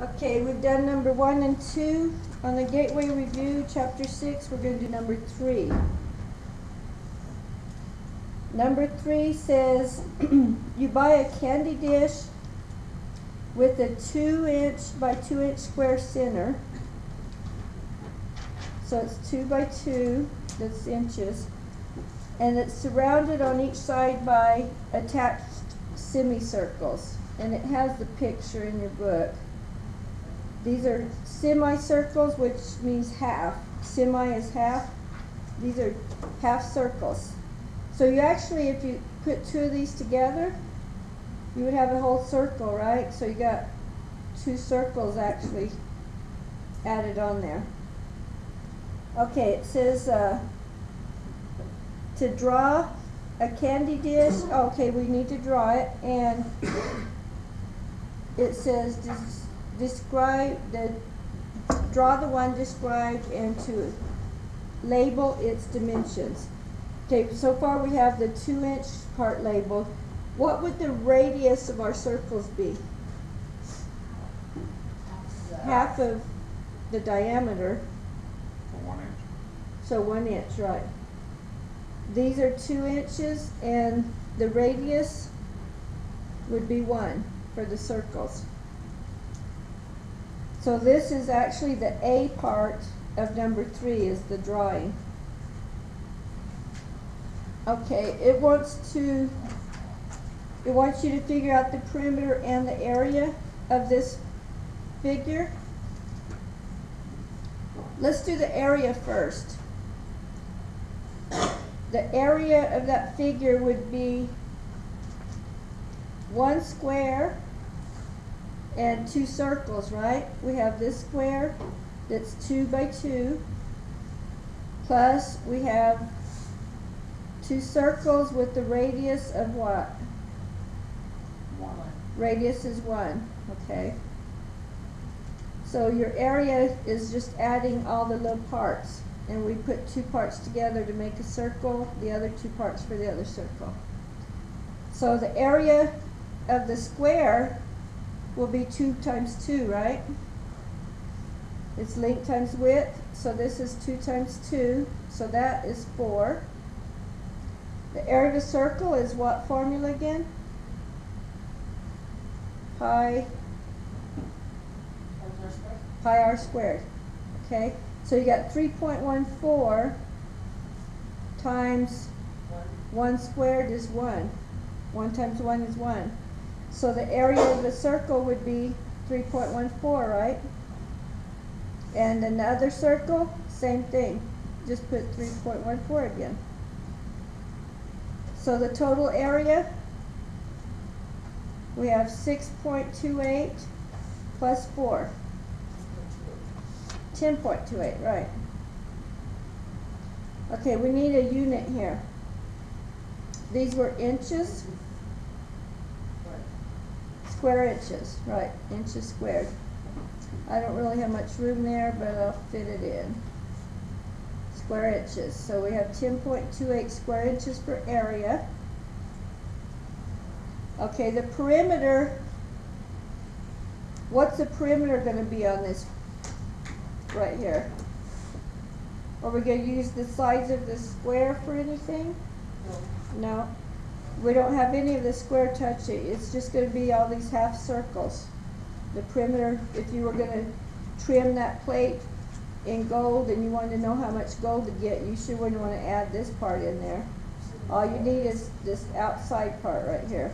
Okay, we've done number 1 and 2. On the Gateway Review, chapter 6, we're going to do number 3. Number 3 says, you buy a candy dish with a 2" by 2" square center. So it's 2 by 2, that's inches. And it's surrounded on each side by attached semicircles. And it has the picture in your book. These are semicircles, which means half. Semi is half. These are half circles. So you actually, if you put 2 of these together, you would have a whole circle, right? So you got 2 circles actually added on there. Okay, it says to draw a candy dish. Okay, we need to draw it, and it says draw the one described and to label its dimensions. Okay, so far we have the 2" part labeled. What would the radius of our circles be? Half of the diameter. For 1 inch. So 1 inch, right. These are 2 inches, and the radius would be 1 for the circles. So this is actually the A part of number 3, is the drawing. Okay, it wants you to figure out the perimeter and the area of this figure. Let's do the area first. The area of that figure would be 1 square and 2 circles, right? We have this square that's 2 by 2, plus we have 2 circles with the radius of what? 1. Radius is 1, okay? So your area is just adding all the little parts, and we put 2 parts together to make a circle, the other 2 parts for the other circle. So the area of the square will be 2 times 2, right? It's length times width, so this is 2 times 2, so that is 4. The area of a circle is what formula again? Pi r squared. Okay, so you got 3.14 times 1 squared is 1. 1 times 1 is 1. So the area of the circle would be 3.14, right? And another circle, same thing. Just put 3.14 again. So the total area, we have 6.28 plus 4. 10.28, right. Okay, we need a unit here. These were inches. Square inches, right, inches squared. I don't really have much room there, but I'll fit it in. Square inches. So we have 10.28 square inches per area. Okay, the perimeter, what's the perimeter going to be on this right here? Are we going to use the sides of the square for anything? No. We don't have any of the square touching. It's just going to be all these half circles. The perimeter, if you were going to trim that plate in gold and you wanted to know how much gold to get, you sure wouldn't want to add this part in there. All you need is this outside part right here.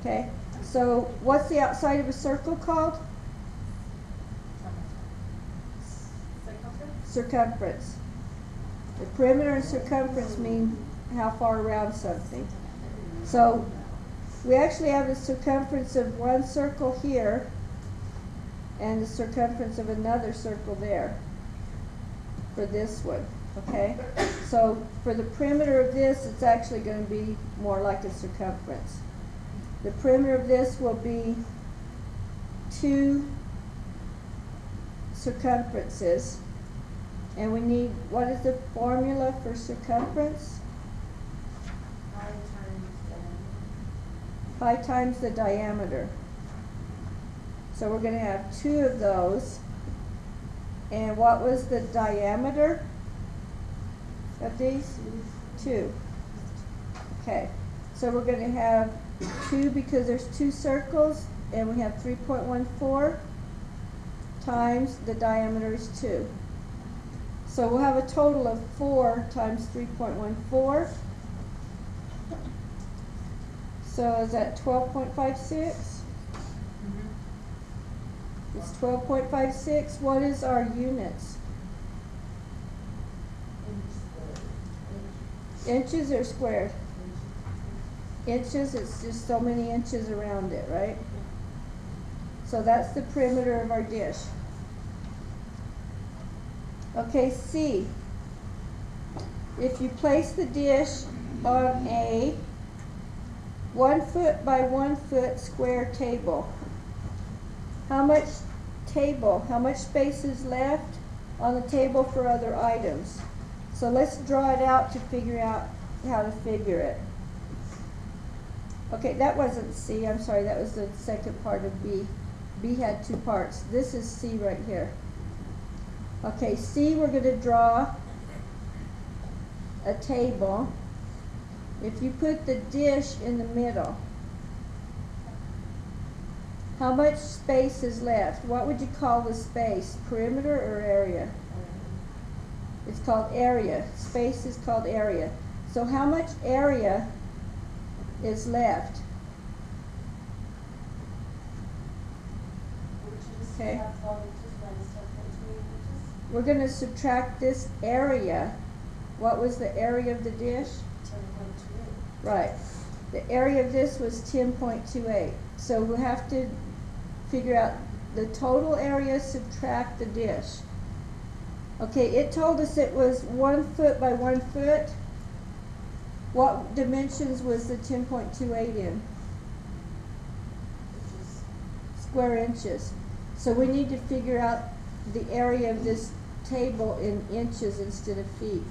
Okay, so what's the outside of a circle called? Circumference. The perimeter and circumference mean how far around something. So we actually have the circumference of one circle here and the circumference of another circle there for this one, okay? So for the perimeter of this, it's actually going to be more like a circumference. The perimeter of this will be 2 circumferences, and we need, what is the formula for circumference? Pi times the diameter. So we're going to have 2 of those. And what was the diameter of these? 2. Okay, so we're going to have 2 because there's 2 circles, and we have 3.14 times the diameter is 2. So we'll have a total of 4 times 3.14. So is that 12.56? It's 12.56. What is our units? Inches or squared? Inches, it's just so many inches around it, right? So that's the perimeter of our dish. Okay, C. If you place the dish on a 1 foot by 1 foot square table, how much space is left on the table for other items? So let's draw it out to figure out how to figure it. Okay, that wasn't C, I'm sorry, that was the second part of B. B had 2 parts. This is C right here. Okay, C, we're going to draw a table. If you put the dish in the middle, how much space is left? What would you call the space? Perimeter or area? It's called area. Space is called area. So how much area is left? Okay. We're going to subtract this area. What was the area of the dish? 10.28. Right. The area of this was 10.28. So we'll have to figure out the total area, subtract the dish. Okay, it told us it was 1 foot by 1 foot. What dimensions was the 10.28 in? Square inches. So we need to figure out the area of this table in inches instead of feet.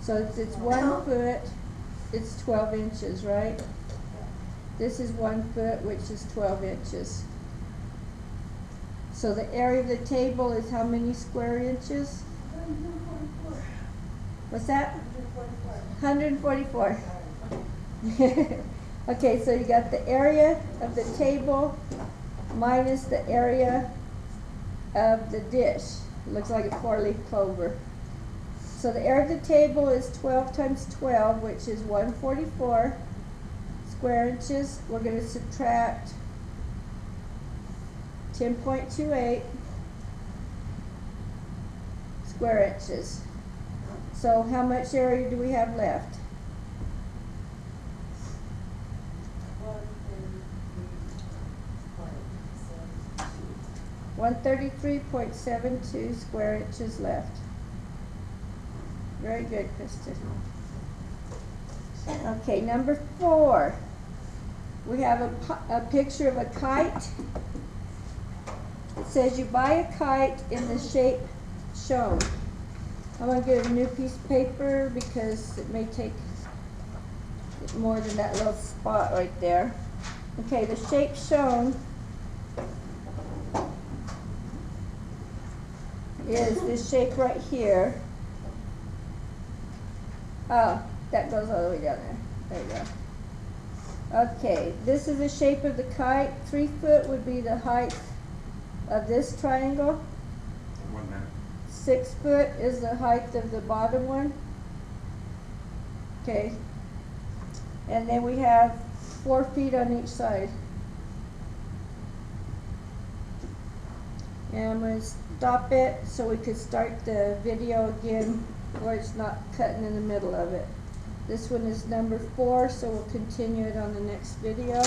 So if it's 1 foot, it's 12 inches, right? This is 1 foot, which is 12 inches. So the area of the table is how many square inches? 144. What's that? 144. 144. Okay, so you got the area of the table minus the area of the dish. It looks like a 4-leaf clover. So the area of the table is 12 times 12, which is 144 square inches. We're going to subtract 10.28 square inches. So how much area do we have left? 133.72 square inches left. Very good, Kristen. Okay, number 4. We have a picture of a kite. It says you buy a kite in the shape shown. I'm going to get a new piece of paper because it may take more than that little spot right there. Okay, the shape shown is this shape right here. Oh, that goes all the way down there. There you go. Okay, this is the shape of the kite. 3 foot would be the height of this triangle. 1 minute. 6 foot is the height of the bottom one. Okay. And then we have 4 feet on each side. And I'm going to stop it so we could start the video again where it's not cutting in the middle of it. This one is number 4, so we'll continue it on the next video.